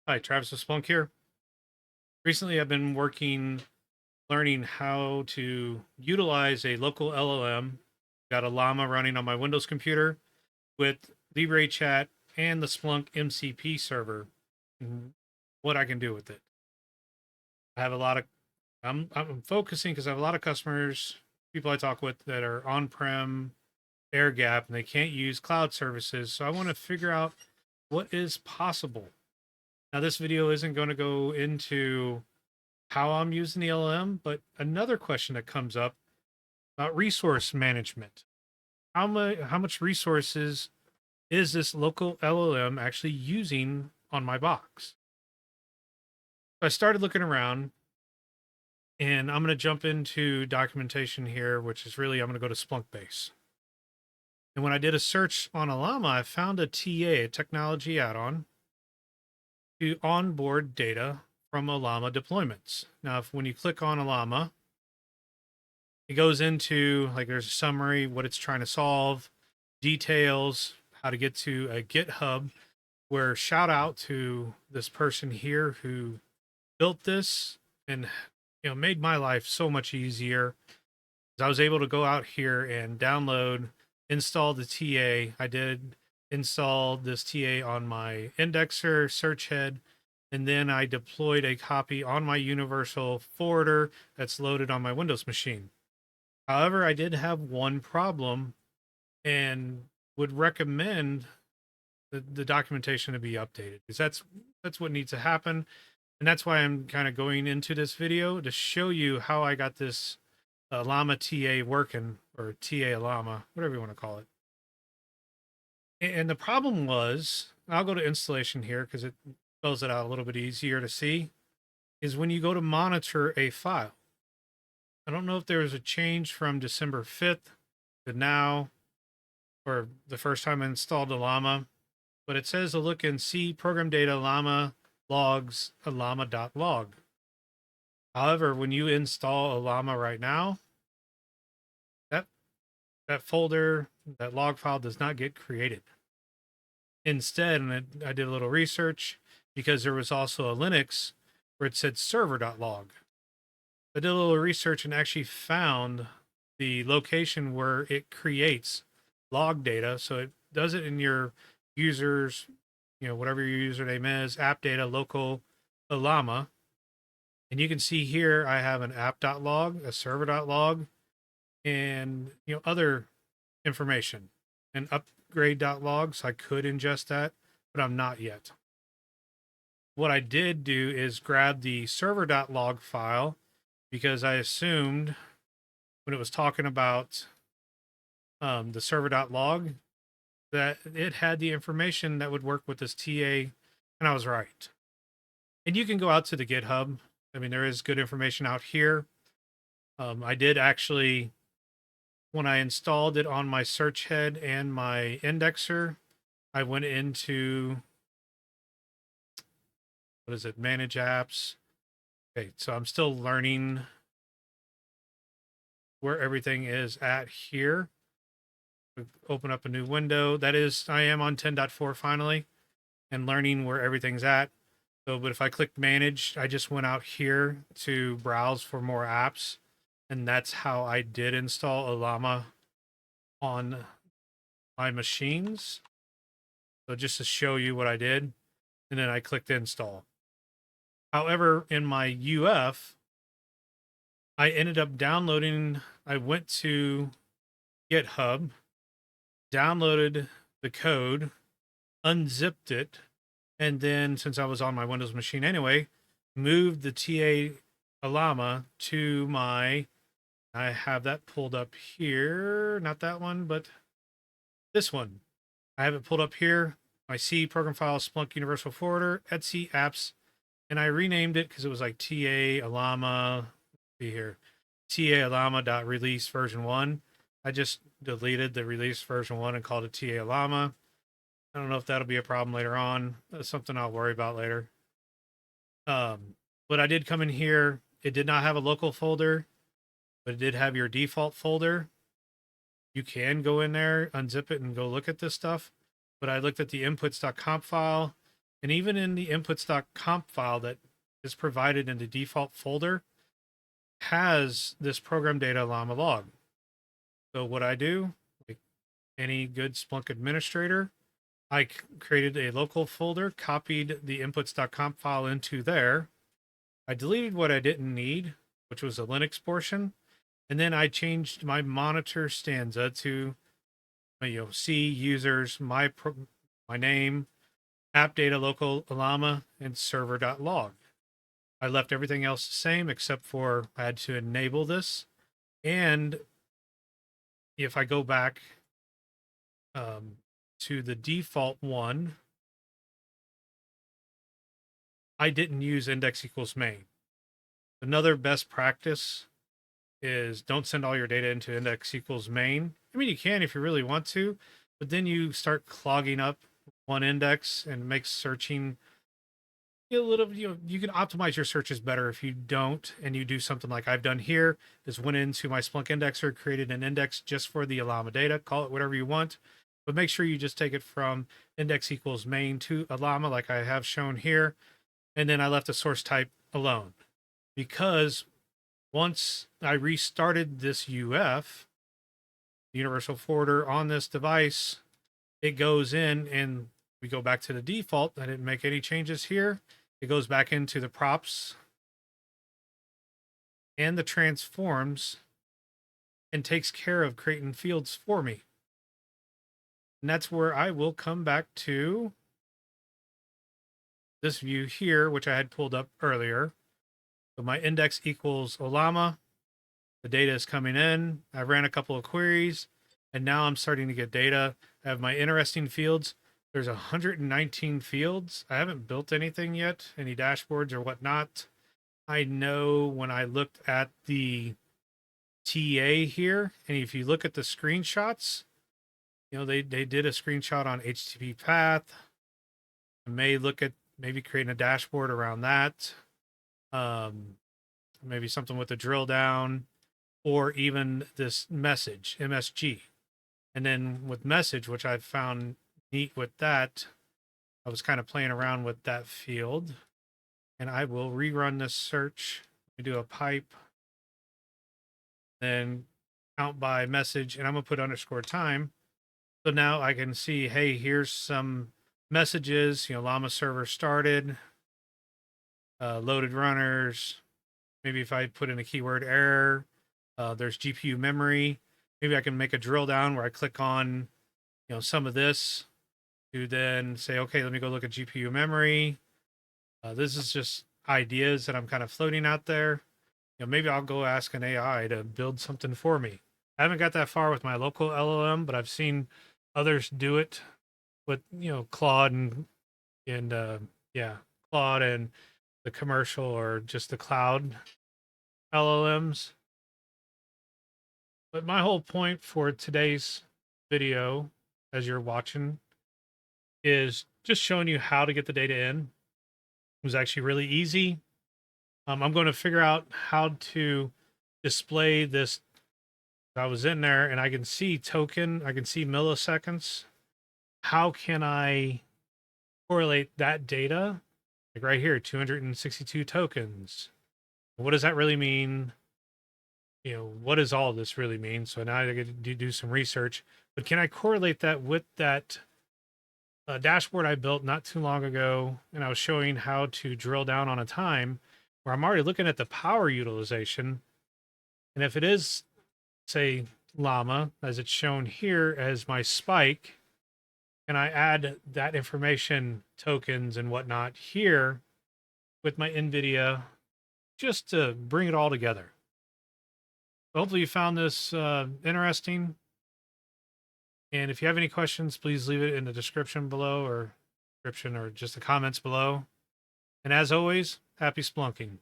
Hi, Travis with Splunk here. Recently, I've been learning how to utilize a local LLM. Got Ollama running on my Windows computer with Libre Chat and the Splunk MCP server. And what I can do with it. I have a lot of. I'm focusing because I have a lot of customers, people I talk with that are on-prem, air gap, and they can't use cloud services. So I want to figure out what is possible. Now, this video isn't going to go into how I'm using the LLM, but another question that comes up about resource management. How much resources is this local LLM actually using on my box? So I started looking around, and I'm going to jump into documentation here, which is really I'm going to go to Splunkbase. And when I did a search on Ollama, I found a TA, a technology add-on, to onboard data from Ollama deployments. Now, when you click on Ollama, it goes into like there's a summary, what it's trying to solve, details, how to get to a GitHub, where shout out to this person here who built this and made my life so much easier. I was able to go out here and download, install the TA. I did install this TA on my indexer search head, and then I deployed a copy on my universal forwarder that's loaded on my Windows machine. However, I did have one problem and would recommend the documentation to be updated because that's what needs to happen. And that's why I'm kind of going into this video to show you how I got this Llama TA working, or TA-ollama, whatever you want to call it. And the problem was, I'll go to installation here because it spells it out a little bit easier to see, is when you go to monitor a file. I don't know if there was a change from December 5th to now, or the first time I installed Ollama, but it says to look in C program data Ollama logs ollama.log. However, when you install Ollama right now, that that folder, that log file does not get created. Instead, I did a little research because there was also a Linux where it said server.log. I did a little research and actually found the location where it creates log data. So it does it in your users, whatever your username is, app data, local Ollama. And you can see here I have an app.log, a server.log, and other information, and upgrade.log. So I could ingest that, but I'm not yet. What I did do is grab the server.log file because I assumed when it was talking about the server.log that it had the information that would work with this TA, and I was right. And you can go out to the GitHub. I mean, there is good information out here. I did actually, when I installed it on my search head and my indexer, I went into, what is it, manage apps. Okay, so I'm still learning where everything is at here. Open up a new window. That is, I am on 10.4 finally and learning where everything's at. So, but if I click manage, I just went out here to browse for more apps. And that's how I did install Ollama on my machines. So just to show you what I did. And then I clicked install. However, in my UF, I ended up downloading, I went to GitHub, downloaded the code, unzipped it, and then since I was on my Windows machine anyway, moved the TA-ollama to my, I have that pulled up here, not that one, but this one. I have it pulled up here, my C program file, Splunk Universal Forwarder, Etsy apps, and I renamed it because it was like TA-ollama, see here, TA-ollama.release version 1. I just deleted the release version 1 and called it TA-ollama. I don't know if that'll be a problem later on. That's something I'll worry about later. But I did come in here. It did not have a local folder, but it did have your default folder. You can go in there, unzip it, and go look at this stuff. But I looked at the inputs.conf file, And even in the inputs.conf file that is provided in the default folder has this program data Ollama log. So what I do, like any good Splunk administrator, I created a local folder, copied the inputs.conf file into there. I deleted what I didn't need, which was a Linux portion. And then I changed my monitor stanza to, C users, my name, app data local Ollama, and server.log. I left everything else the same except for I had to enable this. And if I go back to the default one, I didn't use index equals main. Another best practice is don't send all your data into index equals main. I mean, you can if you really want to, but then you start clogging up one index and makes searching a little, you can optimize your searches better if you don't, and you do something like I've done here, is went into my Splunk indexer, created an index just for the Ollama data, call it whatever you want, but make sure you just take it from index equals main to Ollama like I have shown here. And then I left the source type alone because once I restarted this UF, universal forwarder on this device, it goes in and we go back to the default. I didn't make any changes here. It goes back into the props and the transforms and takes care of creating fields for me. And that's where I will come back to this view here, which I had pulled up earlier. So my index equals Ollama. The data is coming in. I ran a couple of queries, and now I'm starting to get data. I have my interesting fields. There's 119 fields. I haven't built anything yet, any dashboards or whatnot. I know when I looked at the TA here, and if you look at the screenshots, they did a screenshot on HTTP path. I may look at maybe creating a dashboard around that. Maybe something with a drill down, or even this message, MSG. And then with message, which I found neat with that, I was kind of playing around with that field. And I will rerun this search. We do a pipe, then count by message, and I'm going to put underscore time. So now I can see, hey, here's some messages, Llama server started, loaded runners. Maybe if I put in a keyword error, there's GPU memory. Maybe I can make a drill down where I click on, some of this to then say, okay, let me go look at GPU memory. This is just ideas that I'm kind of floating out there. Maybe I'll go ask an AI to build something for me. I haven't got that far with my local LLM, but I've seen others do it with, Claude and Claude and the commercial or just the cloud LLMs. But my whole point for today's video, as you're watching, is just showing you how to get the data in. It was actually really easy. I'm going to figure out how to display this. I was in there and I can see token, I can see milliseconds. How can I correlate that data? Like right here, 262 tokens. What does that really mean? What does all this really mean? So now I get to do some research, but can I correlate that with that dashboard I built not too long ago? And I was showing how to drill down on a time where I'm already looking at the power utilization. And if it is, say, Llama, as it's shown here as my spike, and I add that information, tokens and whatnot here with my NVIDIA, just to bring it all together. Hopefully you found this interesting. And if you have any questions, please leave it in the description below, or just the comments below. And as always, happy splunking.